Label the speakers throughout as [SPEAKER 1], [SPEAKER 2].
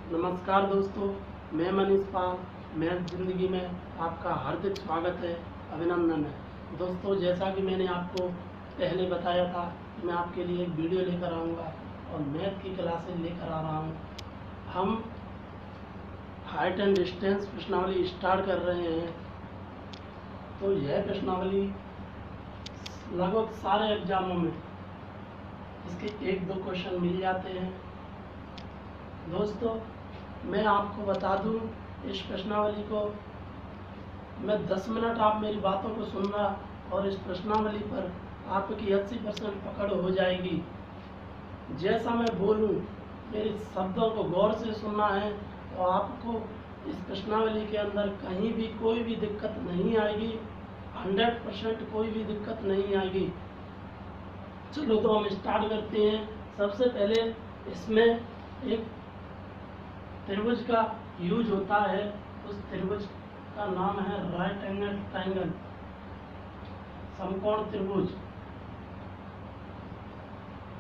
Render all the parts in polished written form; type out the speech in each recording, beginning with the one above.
[SPEAKER 1] नमस्कार दोस्तों, मैं मनीष पाल। मैथ ज़िंदगी में आपका हार्दिक स्वागत है, अभिनंदन है। दोस्तों, जैसा कि मैंने आपको पहले बताया था कि मैं आपके लिए एक वीडियो लेकर आऊँगा और मैथ की क्लासेस लेकर आ रहा हूँ। हम हाइट एंड डिस्टेंस प्रश्नावली स्टार्ट कर रहे हैं। तो यह प्रश्नावली लगभग सारे एग्जामों में इसके 1-2 क्वेश्चन मिल जाते हैं। दोस्तों, मैं आपको बता दूं, इस प्रश्नावली को मैं 10 मिनट आप मेरी बातों को सुनना और इस प्रश्नावली पर आपकी 80% पकड़ हो जाएगी। जैसा मैं बोलूं, मेरे शब्दों को गौर से सुनना है तो आपको इस प्रश्नावली के अंदर कहीं भी कोई भी दिक्कत नहीं आएगी। 100% कोई भी दिक्कत नहीं आएगी। चलो तो हम स्टार्ट करते हैं। सबसे पहले इसमें एक त्रिभुज का यूज होता है। उस त्रिभुज का नाम है राइट एंगल ट्रायंगल, समकोण त्रिभुज।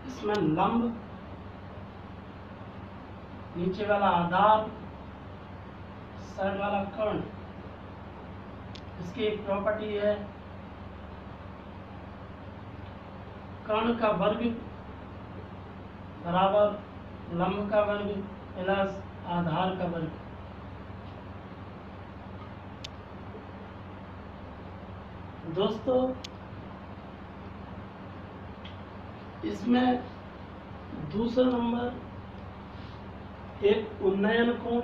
[SPEAKER 1] इसमें लंब, नीचे वाला आधार, साइड वाला कर्ण। इसकी एक प्रॉपर्टी है, कर्ण का वर्ग बराबर लंब का वर्ग प्लस आधार का वर्ग। दोस्तों, इसमें दूसरा नंबर एक उन्नयन कोण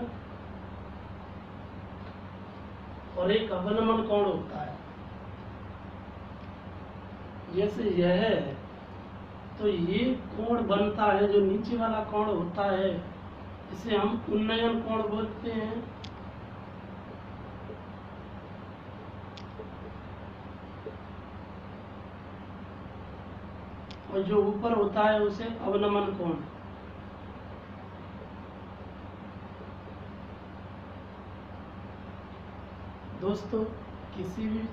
[SPEAKER 1] और एक अवनमन कोण होता है। जैसे यह है तो ये कोण बनता है, जो नीचे वाला कोण होता है इसे हम उन्नयन कोण बोलते हैं। और जो ऊपर होता है उसे अवनमन कोण। दोस्तों, किसी भी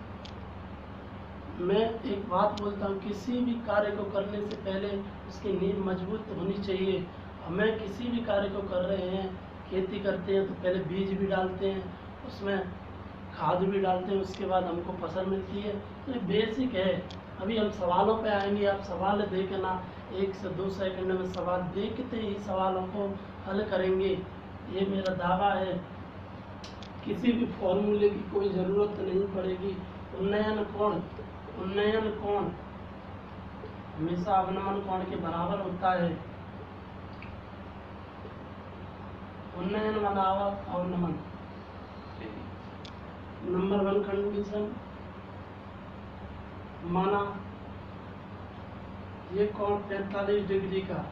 [SPEAKER 1] मैं एक बात बोलता हूँ, किसी भी कार्य को करने से पहले उसकी नींव मजबूत होनी चाहिए। हमें किसी भी कार्य को कर रहे हैं, खेती करते हैं तो पहले बीज भी डालते हैं, उसमें खाद भी डालते हैं, उसके बाद हमको फसल मिलती है। तो ये बेसिक है। अभी हम सवालों पे आएंगे, आप सवाल देखना। 1 से 2 सेकंड में सवाल देखते ही सवालों को हल करेंगे, ये मेरा दावा है। किसी भी फॉर्मूले की कोई ज़रूरत नहीं पड़ेगी। उन्नयन कोण हमेशा अवनमन कोण के बराबर होता है। उन्नयन बराबर अवनमन। नंबर 1 कंडीशन, माना ये कोण 45 डिग्री का।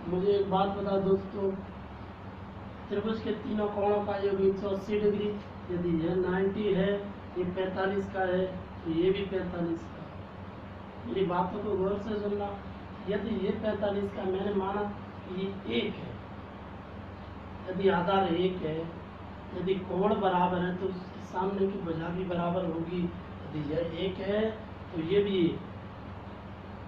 [SPEAKER 1] मुझे एक बात बता दोस्तों, त्रिभुज के तीनों कोणों का योग 180 डिग्री। यदि यह 90 है, ये 45 का है, तो ये भी 45 का। मेरी बातों को गौर से सुनना। यदि ये 45 का, मैंने माना कि ये 1 है, यदि आधार 1 है, यदि कोण बराबर है तो उसके सामने की भुजा भी बराबर होगी। यदि यह 1 है तो ये भी 1।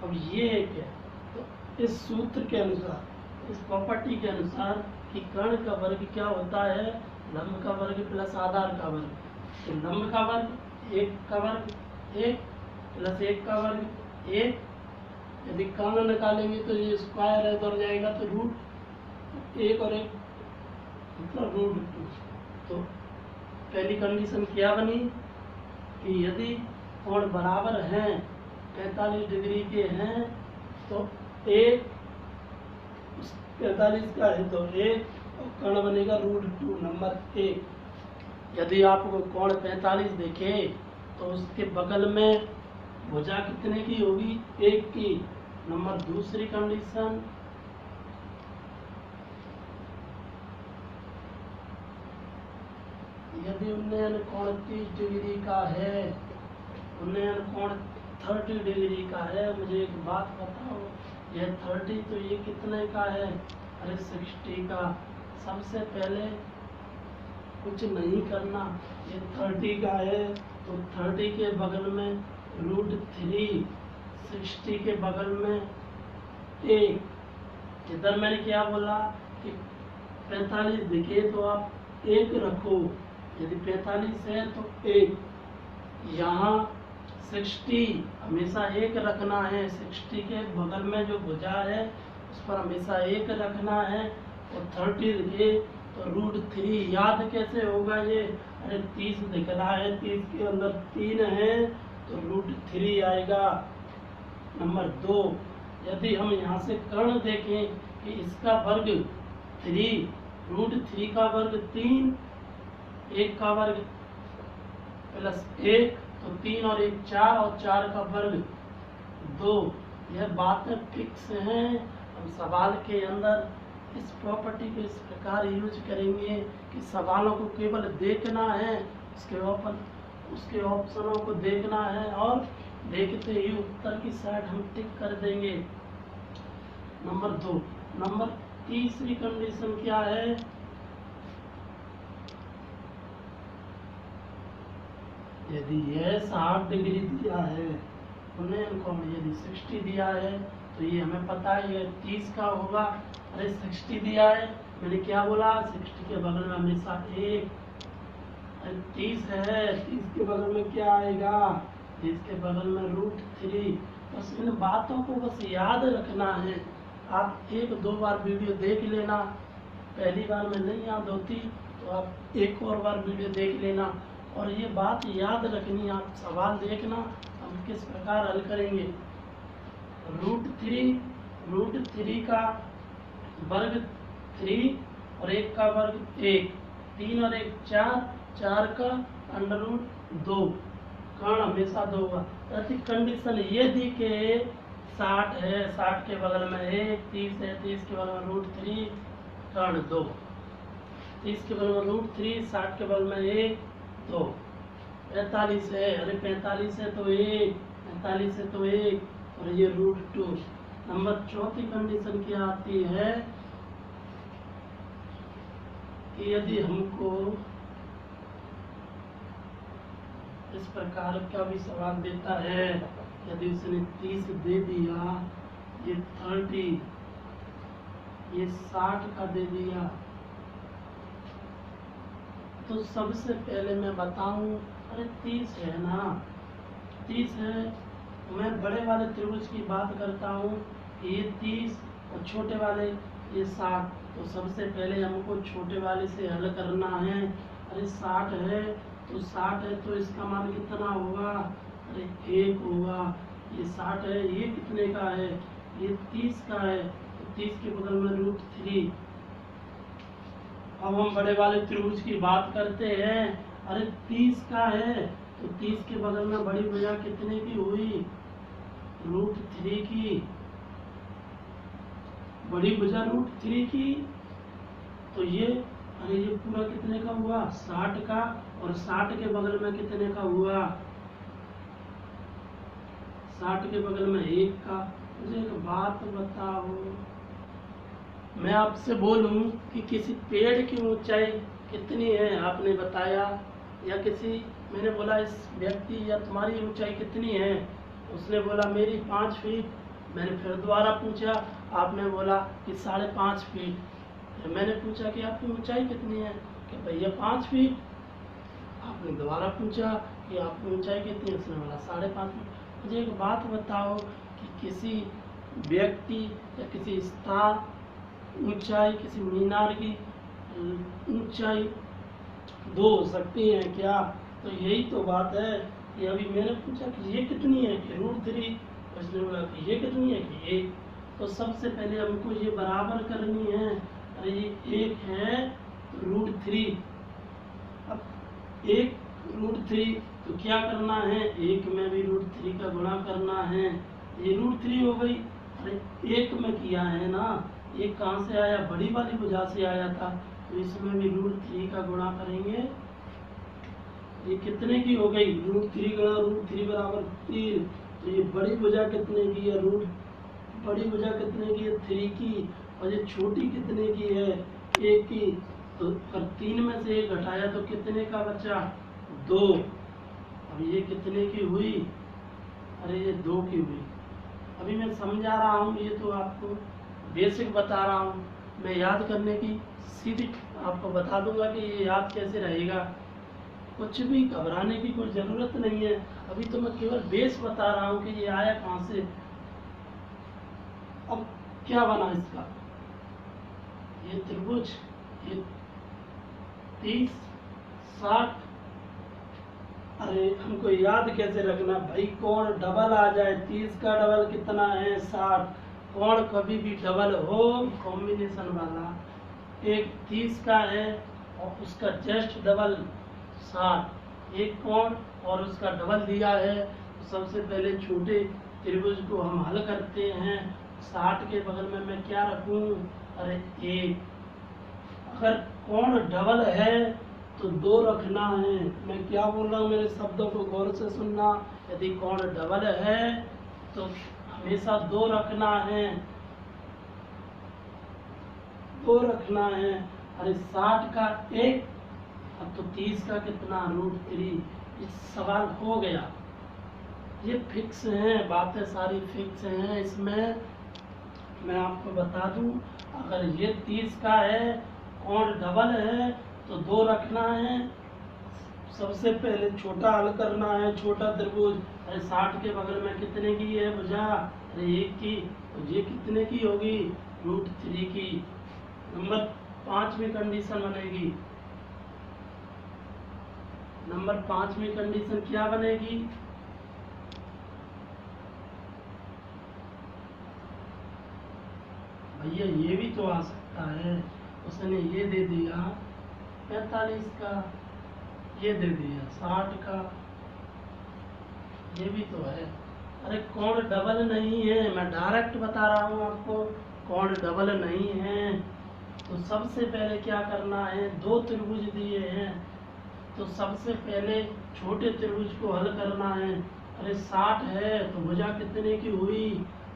[SPEAKER 1] अब ये 1 है तो इस सूत्र के अनुसार, इस प्रॉपर्टी के अनुसार कि कर्ण का वर्ग क्या होता है, लंब का वर्ग प्लस आधार का वर्ग। तो लंब का वर्ग 1 का वर्ग 1 प्लस 1 का वर्ग 1। यदि कर्ण निकालेंगे तो ये स्क्वायर है, तो जाएगा तो रूट 1 और 1 मतलब रूट 2। तो पहली कंडीशन क्या बनी कि यदि कोण बराबर हैं, 45 डिग्री के हैं, तो 1 45 का है तो 1 और कर्ण बनेगा रूट 2 नंबर 1। यदि आपको कोण 45 देखे तो उसके बगल में भुजा कितने की होगी, 1 की। नंबर दूसरी कंडीशन, यदि उन्नयन कोण 30 डिग्री का है, उन्नयन कोण 30 डिग्री का है। मुझे एक बात बताओ, यह 30 तो ये कितने का है, अरे 60 का। सबसे पहले कुछ नहीं करना, ये 30 का है तो 30 के बगल में रूट 3, 60 के बगल में 1। इधर मैंने क्या बोला कि 45 दिखे तो आप 1 रखो, यदि 45 है तो 1। यहाँ 60 हमेशा 1 रखना है, 60 के बगल में जो भुजा है उस पर हमेशा 1 रखना है। और 30 दिखे तो √3 याद कैसे होगा ये? अरे 30 दिख रहा है, 30 के अंदर 3 है तो √3 आएगा। नंबर 2, यदि हम यहाँ से कर्ण देखें कि इसका वर्ग 3, √3 का वर्ग 3, 1 का वर्ग प्लस 1 तो 3 और 1 4 और 4 का वर्ग 2। यह बातें फिक्स हैं। हम सवाल के अंदर इस प्रॉपर्टी को इस प्रकार यूज करेंगे कि सवालों को केवल देखना है, उसके ऑप्शनों को देखना है और देखते ही उत्तर की साइड हम टिक कर देंगे। नंबर 2। नंबर तीसरी कंडीशन क्या है? यदि यह 60 डिग्री दिया है, यदि 60 दिया है तो ये हमें पता है ये 30 का होगा। अरे 60 दिया है, मैंने क्या बोला? 60 के बगल में हमेशा 1। 30 है, 30 के बगल में क्या आएगा? 30 के बगल में √3। बस इन बातों को बस याद रखना है। आप 1-2 बार वीडियो देख लेना, पहली बार में नहीं याद होती तो आप एक और बार वीडियो देख लेना और ये बात याद रखनी। आप सवाल देखना हम किस प्रकार हल करेंगे। √3 का वर्ग 3 और 1 का वर्ग 1, 3 और 1 4, 4 का √2, कर्ण हमेशा 2 होगा। कंडीशन ये दी के 60 है, 60 के बगल में 1, 30 है, 30 के बगल में √3, कर्ण 2, 30 के बगल में √3, 60 के बगल में 1, 2। 45 है, अरे 45 है तो 1, 45 है तो 1 और ये √2। नंबर 4 कंडीशन क्या आती है कि यदि हमको इस प्रकार का भी सवाल देता है, यदि उसने 30 दे दिया, ये 30, ये 60 का दे दिया, तो सबसे पहले मैं बताऊं, अरे 30 है ना, 30 है, मैं बड़े वाले त्रिभुज की बात करता हूँ, ये 30 और छोटे वाले ये 60। तो सबसे पहले हमको छोटे वाले से हल करना है। अरे 60 है तो 60 है तो इसका मान कितना होगा? अरे 1 होगा। ये 60 है, ये कितने का है? ये 30 का है, तो 30 के बगल में √3। अब हम बड़े वाले त्रिभुज की बात करते हैं। अरे 30 का है तो 30 के बगल में बड़ी भुजा कितने की हुई? √3 की। बड़ी भुजा √3 की, तो ये अरे ये पूरा कितने का हुआ? 60 का। और 60 के बगल में कितने का हुआ? 60 के बगल में 1 का। मुझे एक बात बताओ, मैं आपसे बोलूं कि किसी पेड़ की ऊंचाई कितनी है, आपने बताया, या मैंने बोला इस व्यक्ति या तुम्हारी ऊंचाई कितनी है, उसने बोला मेरी 5 फीट। मैंने फिर दोबारा पूछा, आपने बोला कि 5.5 फीट। फिर मैंने पूछा कि आपकी ऊंचाई कितनी है, कि भैया 5 फीट। आपने दोबारा पूछा कि आपकी ऊंचाई कितनी है, उसने बोला 5.5 फीट। मुझे एक बात बताओ कि किसी व्यक्ति या किसी स्थान ऊंचाई, किसी मीनार की ऊंचाई 2 हो सकती है क्या? तो यही तो बात है कि अभी मैंने पूछा कि ये कितनी है, कि √3, उसने बोला कि ये कितनी है, कि 1। तो सबसे पहले हमको ये बराबर करनी है। अरे ये 1 है √3, अब 1 √3 तो क्या करना है? 1 में भी √3 का गुणा करना है। ये √3 हो गई। अरे 1 में किया है ना, 1 कहाँ से आया? बड़ी वाली भुजा से आया था, तो इसमें भी √3 का गुणा करेंगे। ये कितने की हो गई? √3 गुणा √3 बराबर 3। तो ये बड़ी भुजा कितने की है? बड़ी भुजा कितने की है? 3 की। और ये छोटी कितने की है? 1 की। तो 3 में से 1 घटाया तो कितने का बचा? 2। अब ये कितने की हुई? अरे ये 2 की हुई। अभी मैं समझा रहा हूँ, ये तो आपको बेसिक बता रहा हूँ। मैं याद करने की सीधी आपको बता दूंगा कि ये याद कैसे रहेगा। कुछ भी घबराने की कोई ज़रूरत नहीं है। अभी तो मैं केवल बेस बता रहा हूँ कि ये आया कहाँ से। अब क्या बना इसका, ये त्रिभुज, ये 30 60। अरे हमको याद कैसे रखना भाई, कोण डबल आ जाए, 30 का डबल कितना है 60। कोण कभी भी डबल हो कॉम्बिनेशन वाला, एक 30 का है और उसका जस्ट डबल 60, एक कोण और उसका डबल दिया है। तो सबसे पहले छोटे त्रिभुज को हम हल करते हैं। 60 के बगल में मैं क्या रखूं, अरे 1। अगर कोण डबल है तो 2 रखना है। मैं क्या बोल रहा हूँ, मेरे शब्दों को गौर से सुनना। यदि कोण डबल है तो हमेशा 2 रखना है, 2 रखना है। अरे 60 का 1, अब तो 30 का कितना √3। इस सवाल हो गया। ये फिक्स हैं, बातें सारी फिक्स हैं। इसमें मैं आपको बता दूं, अगर ये 30 का है, कोण डबल है, तो 2 रखना है। सबसे पहले छोटा हल करना है, छोटा त्रिभुज। अरे 60 के बगल में कितने की है भुजा, अरे 1 की, तो ये कितने की होगी, √3 की। नंबर 5वीं कंडीशन बनेगी। नंबर 5वीं कंडीशन क्या बनेगी, भैया ये भी तो आ सकता है। उसने ये दे दिया 45 का, ये दे दिया 60 का, ये भी तो है। अरे कोण डबल नहीं है, मैं डायरेक्ट बता रहा हूँ आपको, कोण डबल नहीं है। तो सबसे पहले क्या करना है, 2 त्रिभुज दिए हैं, तो सबसे पहले छोटे त्रिभुज को हल करना है। अरे 60 है तो भुजा कितने की हुई,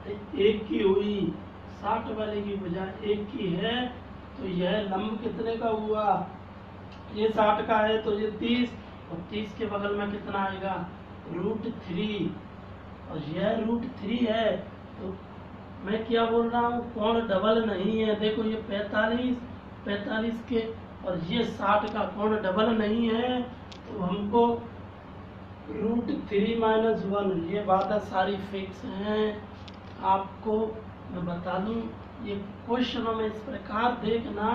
[SPEAKER 1] 1 की हुई। 60 वाले की भुजा 1 की है, तो यह लंब कितने का हुआ, ये 60 का है तो ये 30, और 30 के बगल में कितना आएगा, √3, और यह √3 है। तो मैं क्या बोल रहा हूँ, कोण डबल नहीं है। देखो ये 45 के और ये 60 का कोण डबल नहीं है, तो हमको √3 - 1, ये बातें सारी फिक्स हैं। आपको मैं बता दूं, ये क्वेश्चनों में इस प्रकार देखना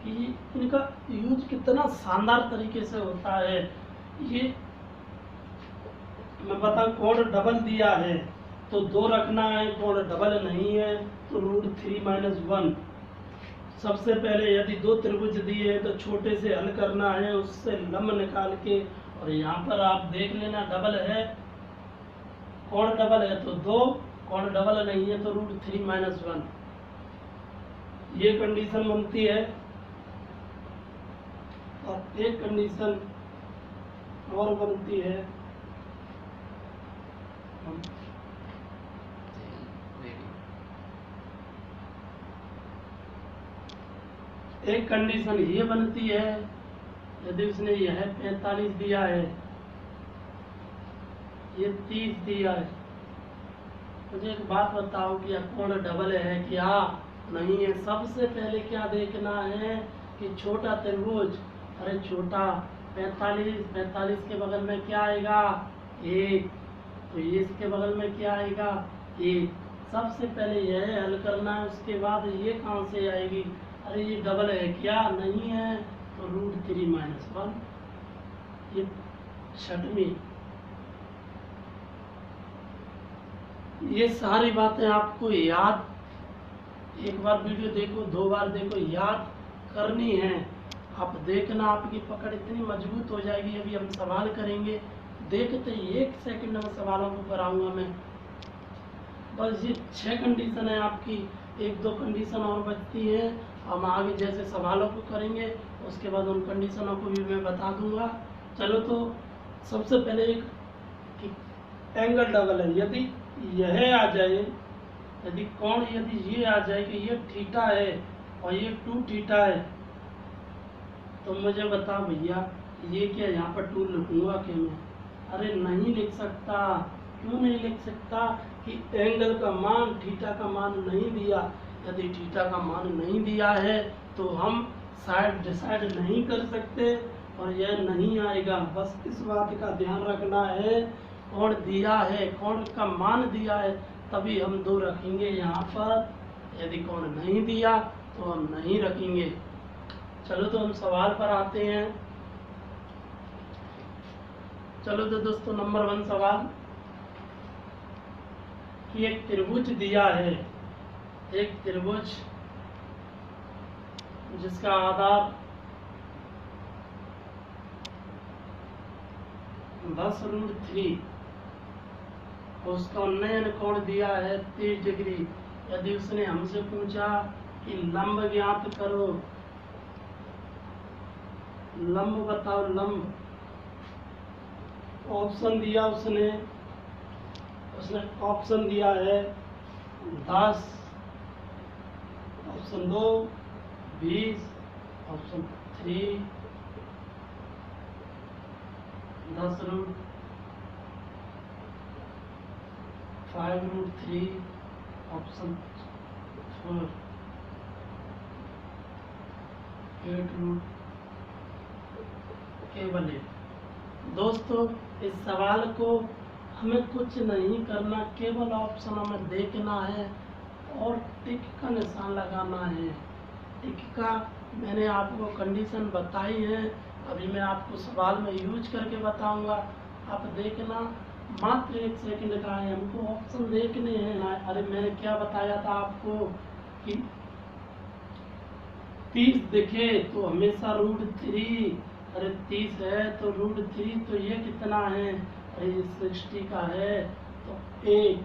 [SPEAKER 1] कि इनका यूज कितना शानदार तरीके से होता है। ये मैं बता, कोण डबल दिया है तो 2 रखना है, कोण डबल नहीं है तो √3 - 1। सबसे पहले यदि 2 त्रिभुज दिए हैं तो छोटे से हल करना है, उससे लंब निकाल के। और यहाँ पर आप देख लेना, डबल है, कोण डबल है तो 2, कोण डबल नहीं है तो √3 - 1। ये कंडीशन बनती है। और एक कंडीशन और बनती है, एक कंडीशन ये बनती है, यदि उसने यह 45 दिया है, ये 30 दिया है। मुझे एक बात बताओ कि कोण डबल है क्या, नहीं है। सबसे पहले क्या देखना है कि छोटा त्रिभुज, अरे छोटा 45 के बगल में क्या आएगा, 1, तो ये इसके बगल में क्या आएगा, 1। सबसे पहले यह हल करना है, उसके बाद ये कहाँ से आएगी, अरे ये डबल है क्या, नहीं है, तो √3 - 1। ये 6वीं। ये सारी बातें आपको याद, एक बार वीडियो देखो, 2 बार देखो, याद करनी है। आप देखना, आपकी पकड़ इतनी मजबूत हो जाएगी। अभी हम सवाल करेंगे, देखते ही 1 सेकंड में सवालों को कराऊंगा मैं। बस ये 6 कंडीशन है आपकी, 1-2 कंडीशन और बचती है। हम आगे जैसे सवालों को करेंगे उसके बाद उन कंडीशनों को भी मैं बता दूंगा। चलो, तो सबसे पहले एक एंगल डबल है, यदि यह आ जाए, यदि कोण यदि ये आ जाए कि ये थीटा है और ये 2 थीटा है, तो मुझे बता भैया, ये क्या यहाँ पर 2 लिखूंगा क्या मैं, अरे नहीं लिख सकता। क्यों नहीं लिख सकता कि एंगल का मान, थीटा का मान नहीं दिया। यदि थीटा का मान नहीं दिया है तो हम साइड डिसाइड नहीं कर सकते और यह नहीं आएगा। बस इस बात का ध्यान रखना है, कोण दिया है, कोण का मान दिया है तभी हम 2 रखेंगे यहाँ पर, यदि कोण नहीं दिया तो हम नहीं रखेंगे। चलो तो हम सवाल पर आते हैं। चलो तो दोस्तों नंबर 1 सवाल कि एक त्रिभुज दिया है, एक त्रिभुज जिसका आधार 10√3, उसका उन्नयन कोण दिया है 30 डिग्री। यदि उसने हमसे पूछा कि लंब ज्ञात करो, लंब बताओ, लंब ऑप्शन दिया उसने ऑप्शन दिया है 10, ऑप्शन 2 20, ऑप्शन 3 10√5√3, ऑप्शन 4 8√, केवल 8। दोस्तों इस सवाल को हमें कुछ नहीं करना, केवल ऑप्शन हमें देखना है और टिक का निशान लगाना है। टिक का मैंने आपको कंडीशन बताई है, अभी मैं आपको सवाल में यूज करके बताऊंगा, आप देखना। मात्र 1 सेकंड का है, हमको ऑप्शन देखने हैं। अरे मैंने क्या बताया था आपको कि 30 दिखे तो हमेशा √3, अरे 30 है तो √3, तो ये कितना है, अरे 60 का है तो 1।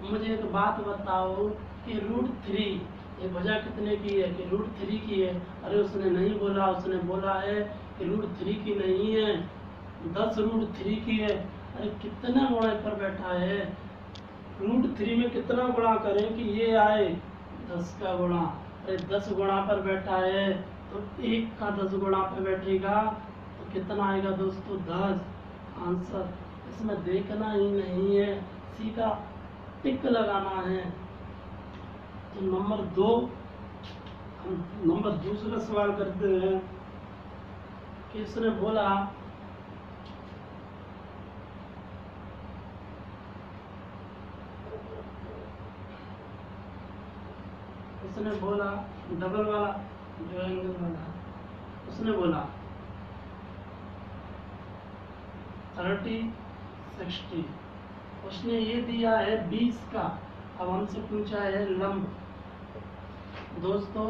[SPEAKER 1] मुझे एक बात बताओ कि √3 ये भुजा कितने की है, कि √3 की है। अरे उसने नहीं बोला, उसने बोला है कि √3 की नहीं है, 10√3 की है। अरे कितना गुणा पर बैठा है, √3 में कितना गुणा करें कि ये आए 10 का गुणा। अरे 10 गुणा पर बैठा है तो 1 का 10 गुणा पर बैठेगा तो कितना आएगा दोस्तों 10। आंसर इसमें देखना ही नहीं है, सीधा टिक लगाना है। तो नंबर 2, हम नंबर दूसरा सवाल करते हैं कि इसने बोला डबल वाला जो एंगल वाला, उसने बोला 30 60, उसने ये दिया है 20 का। अब हमसे पूछा है लंब। दोस्तों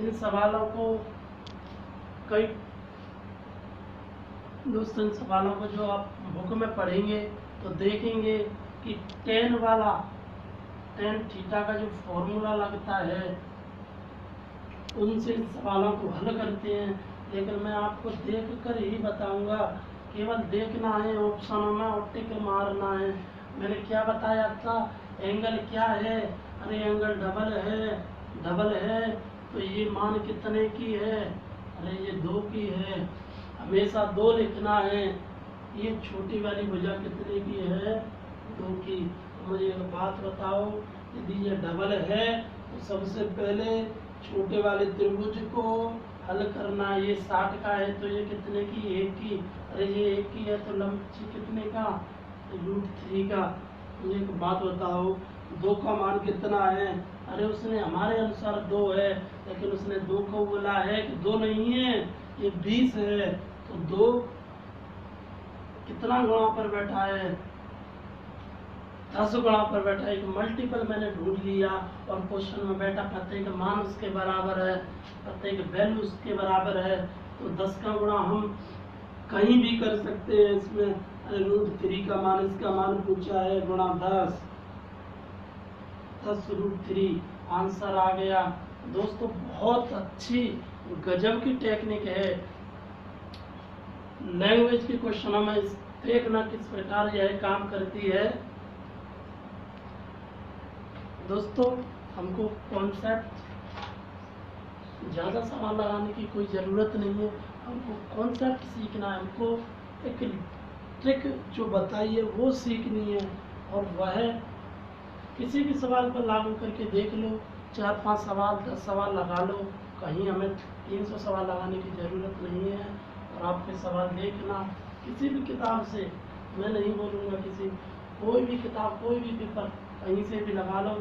[SPEAKER 1] इन सवालों को इन सवालों को जो आप बुक में पढ़ेंगे तो देखेंगे कि tan थीटा का जो फॉर्मूला लगता है उनसे इन सवालों को हल करते हैं। लेकिन मैं आपको देख कर ही बताऊंगा, केवल देखना है ऑप्शनों में और टिक मारना है। मैंने क्या बताया था, एंगल क्या है, अरे एंगल डबल है तो ये मान कितने की है, अरे ये 2 की है, हमेशा 2 लिखना है। ये छोटी वाली भुजा कितने की है, 2 की। मुझे एक बात बताओ, यदि ये डबल है तो सबसे पहले छोटे वाले त्रिभुज को हल करना। ये 60 का है तो ये कितने की, 1 की। अरे ये 1 की है तो लंब कितने का, √3 का। मुझे एक बात बताओ 2 का मान कितना है, अरे उसने हमारे अनुसार 2 है, लेकिन उसने 2 को बोला है कि 2 नहीं है, ये 20 है। तो 2 कितना गुणा पर बैठा है, 10 गुणा पर बैठा। एक मल्टीपल मैंने ढूंढ लिया और क्वेश्चन में बैठा, प्रत्येक मान उसके बराबर है, प्रत्येक वैल्यू उसके बराबर है। तो 10 का गुणा हम कहीं भी कर सकते हैं इसमें। √3 का मान, इसका मान पूछा है, गुणा 10 √3, आंसर आ गया। दोस्तों बहुत अच्छी गजब की टेक्निक है लैंग्वेज के क्वेश्चनों में। देखना किस प्रकार यह काम करती है। दोस्तों हमको कॉन्सेप्ट ज़्यादा सवाल लगाने की कोई ज़रूरत नहीं है, हमको कॉन्सेप्ट सीखना है, हमको एक ट्रिक जो बताइए वो सीखनी है। और वह किसी भी सवाल पर लागू करके देख लो, 4-5 सवाल 10 सवाल लगा लो, कहीं हमें 300 सवाल लगाने की ज़रूरत नहीं है। और आपके सवाल देखना किसी भी किताब से, मैं नहीं बोलूँगा किसी, कोई भी किताब कोई भी पेपर कहीं से भी लगा लो।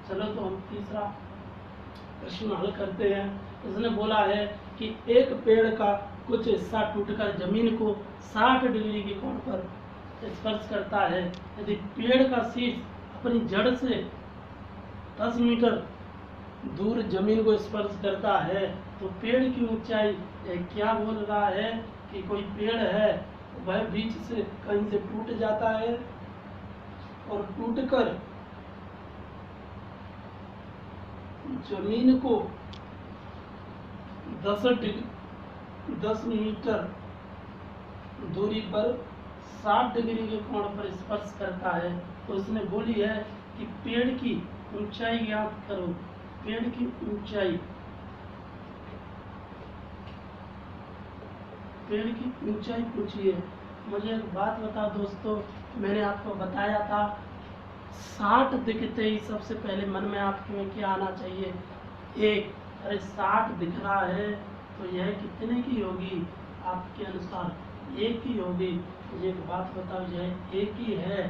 [SPEAKER 1] चलो तो हम तीसरा प्रश्न हल करते हैं। इसने बोला है कि एक पेड़ का कुछ हिस्सा टूटकर जमीन को 60 डिग्री के कोण पर स्पर्श करता है। यदि पेड़ का शीर्ष अपनी जड़ से 10 मीटर दूर जमीन को स्पर्श करता है तो पेड़ की ऊंचाई, क्या बोल रहा है कि कोई पेड़ है वह बीच से कहीं से टूट जाता है और टूटकर जमीन को 10 मीटर दूरी पर 60 डिग्री के कोण पर स्पर्श करता है। तो उसने बोली है कि पेड़ की ऊंचाई ज्ञात करो। पेड़ की ऊंचाई, पेड़ की ऊंचाई पूछिए। मुझे एक बात बताओ दोस्तों, मैंने आपको बताया था 60 दिखते ही सबसे पहले मन में आपके में क्या आना चाहिए? एक। अरे 60 दिख रहा है तो यह कितने की होगी आपके अनुसार? एक की होगी। मुझे एक बात बताओ, यह एक ही है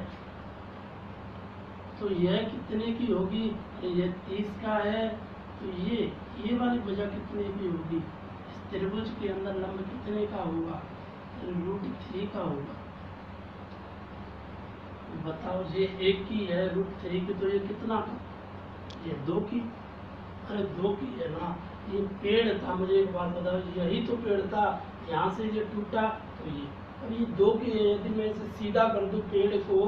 [SPEAKER 1] तो यह कितने की होगी? यह 30 का है तो ये वाली भुजा कितने की होगी? इस त्रिभुज के अंदर लंब कितने का होगा? √3 का होगा। बताओ, ये 1 की है √3 की, तो ये कितना का? ये 2 की। अरे 2 की है ना। ये पेड़ था, मुझे एक बात बताओ, यही तो पेड़ था, यहाँ से ये टूटा तो ये, अब ये 2 की है। यदि मैं इसे सीधा कर दूं पेड़ को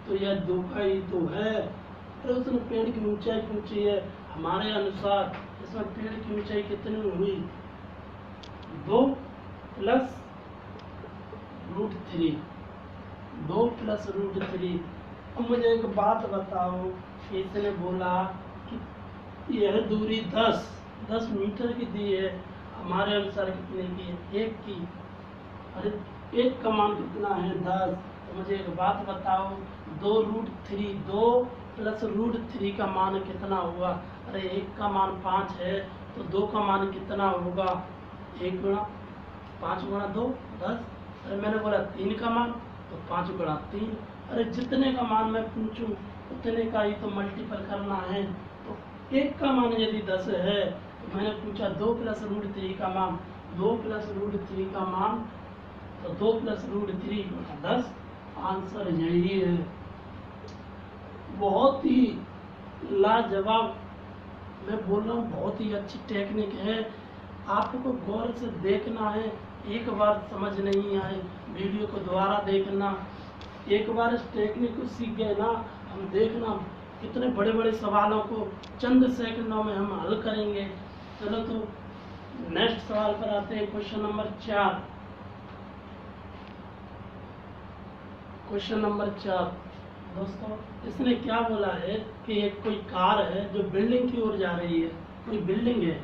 [SPEAKER 1] तो यह 2 का ही तो है। अरे उसने पेड़ की ऊंचाई पूछी है, हमारे अनुसार इसमें पेड़ की ऊंचाई कितनी हुई? 2 + √3। 2 + √3। अब मुझे एक बात बताओ, इसने बोला कि यह दूरी 10 मीटर की दी है, हमारे अनुसार कितने की है? 1 की। अरे 1 का मान कितना है? 10। तो मुझे एक बात बताओ, 2 + √3 का मान कितना हुआ? अरे 1 का मान 5 है तो 2 का मान कितना होगा? 1 × 5 × 2 10। अरे मैंने बोला 3 का मान तो 5 × 3। अरे जितने का मान मैं पूछूं उतने का ही तो मल्टीपल करना है। तो 1 का मान यदि 10 है तो मैंने पूछा 2 + √3 का मान, 2 + √3 का मान, तो 2 + √3 × 10। आंसर यही है। बहुत ही लाजवाब, मैं बोल रहा हूँ, बहुत ही अच्छी टेक्निक है। आपको गौर से देखना है, एक बार समझ नहीं आए वीडियो को दोबारा देखना। एक बार इस टेक्निक को सीख गए ना, हम देखना कितने बड़े बड़े सवालों को चंद सेकंडों में हम हल करेंगे। चलो तो नेक्स्ट सवाल पर आते हैं। Question number 4। क्वेश्चन नंबर 4 दोस्तों, इसने क्या बोला है कि एक कोई कार है जो बिल्डिंग की ओर जा रही है। कोई बिल्डिंग है,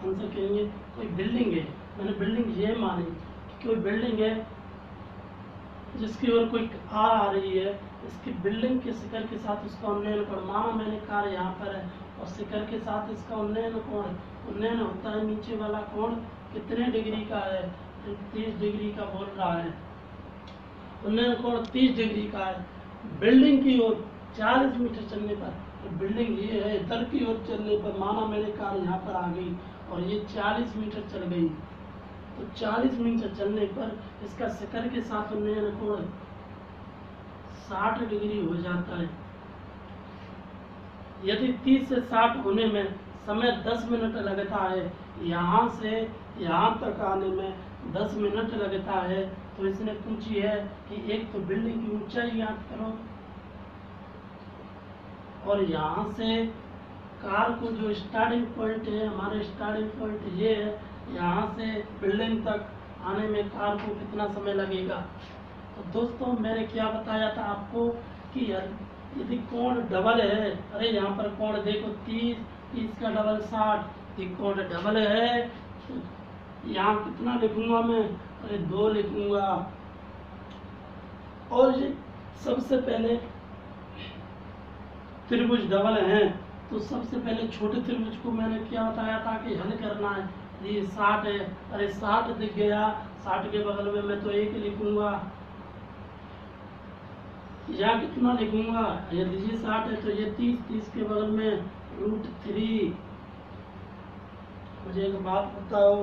[SPEAKER 1] आंसर कहेंगे कोई बिल्डिंग है। मैंने बिल्डिंग ये मानी कि कोई बिल्डिंग है जिसकी ओर कोई कार आ रही है। इसकी बिल्डिंग के शिखर के साथ उसका उन्नयन कोण, माना मैंने कार यहाँ पर है और शिखर के साथ इसका उन्नयन कोण, उन्नयन होता है नीचे वाला कोण कितने डिग्री का है? 30 डिग्री का बोल रहा है। उन्नयन कोण 30 डिग्री का है। बिल्डिंग की ओर 40 मीटर चलने पर, तो बिल्डिंग ये है, इधर की ओर चलने पर, माना मैंने कार यहाँ पर आ गई और ये 40 मीटर चल गई, तो 40 मीटर चलने पर इसका शिखर के साथ उन्नयन कोण 60 डिग्री हो जाता है। यदि 30 से 60 होने में समय 10 मिनट लगता है, यहाँ से यहाँ तक आने में 10 मिनट लगता है, तो इसने पूछी है कि एक तो बिल्डिंग की ऊंचाई ज्ञात करो और यहाँ से कार को जो स्टार्टिंग पॉइंट है, हमारे स्टार्टिंग पॉइंट ये है, यहाँ से बिल्डिंग तक आने में कार को कितना समय लगेगा। तो दोस्तों मैंने क्या बताया था आपको कि यदि कोण डबल है, अरे यहाँ पर कोण देखो 30 का डबल 60, यदि कोण डबल है तो यहाँ कितना लिखूंगा मैं? अरे 2 लिखूंगा। और ये सबसे पहले त्रिभुज डबल हैं तो सबसे पहले छोटे त्रिभुज को मैंने क्या बताया था कि हल करना है। ये 60 है, अरे 60 दिख गया, 60 के बगल में मैं तो 1 लिखूंगा, या कितना लिखूंगा, यदि ये 60 है तो ये 30, 30 के बगल में √3। मुझे एक बात बताओ,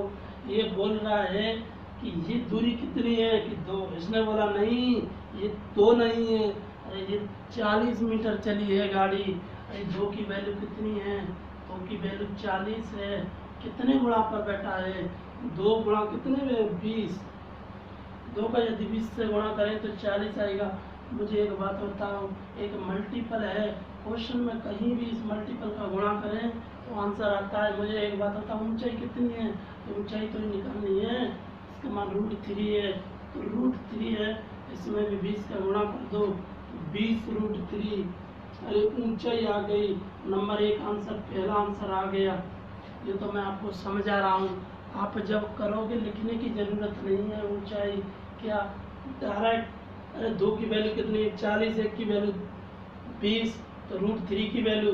[SPEAKER 1] ये बोल रहा है कि ये दूरी कितनी है कि 2, इसने बोला नहीं ये 2 नहीं है, अरे ये 40 मीटर चली है गाड़ी, अरे 2 की वैल्यू कितनी है, 2 की वैल्यू 40 है, कितने गुणा पर बैठा है, 2 गुणा कितने में 20, 2 का यदि 20 से गुणा करें तो 40 आएगा। मुझे एक बात बताओ, एक मल्टीपल है, क्वेश्चन में कहीं भी इस मल्टीपल का गुणा करें तो आंसर आता है। मुझे एक बात बताओ, ऊंचाई कितनी है, तो ऊंचाई तो निकालनी है, इसका मान √3 है, तो √3 है, इसमें भी 20 का गुणा कर दो, 20√3, अरे ऊंचाई आ गई, नंबर 1 आंसर, पहला आंसर आ गया। ये तो मैं आपको समझा रहा हूँ, आप जब करोगे लिखने की जरूरत नहीं है। ऊंचाई क्या डायरेक्ट, अरे 2 की वैल्यू कितनी है 40, 1 की वैल्यू 20, तो √3 की वैल्यू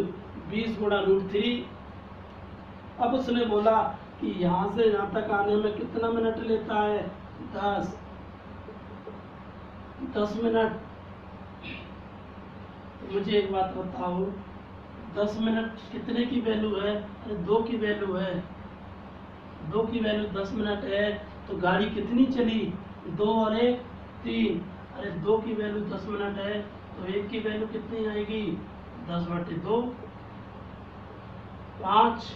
[SPEAKER 1] 20 गुणा √3। अब उसने बोला कि यहाँ से यहाँ तक आने में कितना मिनट लेता है, 10 मिनट। तो मुझे एक बात बताओ, 10 मिनट कितने की वैल्यू है, अरे 2 की वैल्यू है, 2 की वैल्यू 10 मिनट है, तो गाड़ी कितनी चली, 2 और 1 3, अरे 2 की वैल्यू 10 मिनट है तो 1 की वैल्यू कितनी आएगी, 10/2, 5,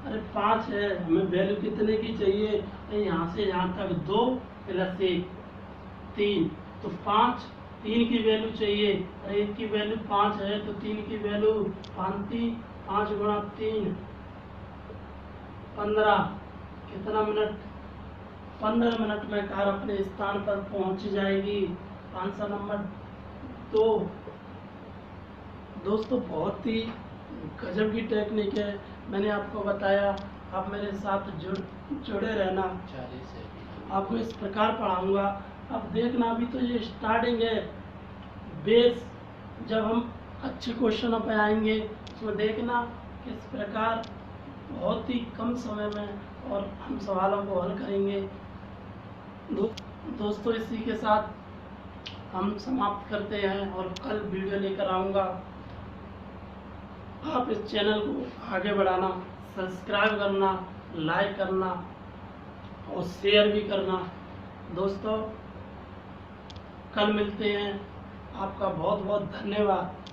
[SPEAKER 1] अरे 5 है, हमें वैल्यू कितने की चाहिए, अरे यहाँ से यहाँ तक 2 + 1 3, तो 5, 3 की वैल्यू चाहिए, अरे 1 की वैल्यू 5 है तो 3 की वैल्यू 5 गुणा 3 15, कितना मिनट, 15 मिनट में कार अपने स्थान पर पहुंच जाएगी। Answer number 2। दोस्तों बहुत ही गजब की टेक्निक है, मैंने आपको बताया, आप मेरे साथ जुड़े रहना, आपको इस प्रकार पढ़ाऊंगा। अब देखना, अभी तो ये स्टार्टिंग है, बेस जब हम अच्छे क्वेश्चनों पे आएंगे उसमें देखना किस प्रकार बहुत ही कम समय में और हम सवालों को हल करेंगे। दोस्तों इसी के साथ हम समाप्त करते हैं और कल वीडियो लेकर आऊँगा। आप इस चैनल को आगे बढ़ाना, सब्सक्राइब करना, लाइक करना और शेयर भी करना। दोस्तों कल मिलते हैं, आपका बहुत बहुत धन्यवाद।